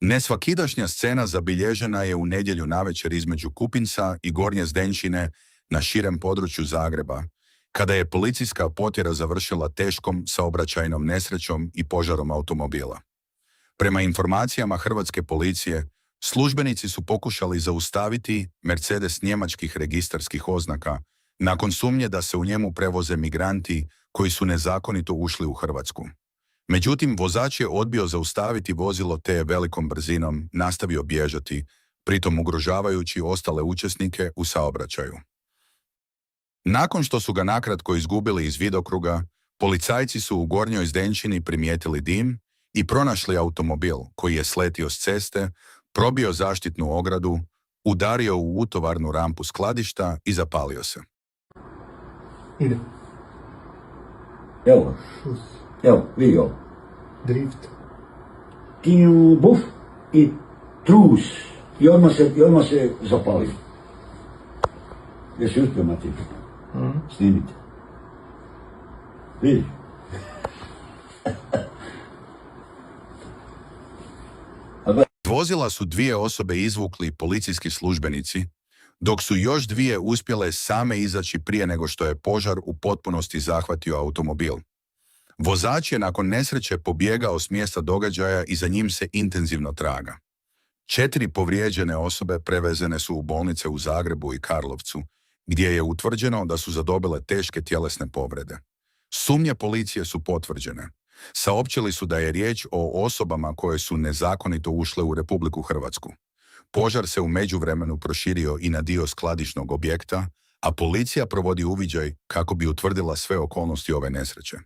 Nesvakidašnja scena zabilježena je u nedjelju navečer između Kupinca i Gornje Zdenčine na širem području Zagreba, kada je policijska potjera završila teškom saobraćajnom nesrećom i požarom automobila. Prema informacijama hrvatske policije, službenici su pokušali zaustaviti Mercedes njemačkih registarskih oznaka nakon sumnje da se u njemu prevoze migranti koji su nezakonito ušli u Hrvatsku. Međutim, vozač je odbio zaustaviti vozilo te je velikom brzinom nastavio bježati, pritom ugrožavajući ostale učesnike u saobraćaju. Nakon što su ga nakratko izgubili iz vidokruga, policajci su u Gornjoj Zdenčini primijetili dim i pronašli automobil koji je sletio s ceste, probio zaštitnu ogradu, udario u utovarnu rampu skladišta i zapalio se. Ide. Evo, vidi ovo. Drift. Kinju buf i trus. I odmah se zapali. Jesi uspio, Mati? Snimite. Vidi. Iz vozila su 2 osobe izvukli policijski službenici, dok su još 2 uspjele same izaći prije nego što je požar u potpunosti zahvatio automobil. Vozač je nakon nesreće pobjegao s mjesta događaja i za njim se intenzivno traga. 4 povrijeđene osobe prevezene su u bolnice u Zagrebu i Karlovcu, gdje je utvrđeno da su zadobile teške tjelesne povrede. Sumnje policije su potvrđene. Saopćili su da je riječ o osobama koje su nezakonito ušle u Republiku Hrvatsku. Požar se u međuvremenu proširio i na dio skladišnog objekta, a policija provodi uviđaj kako bi utvrdila sve okolnosti ove nesreće.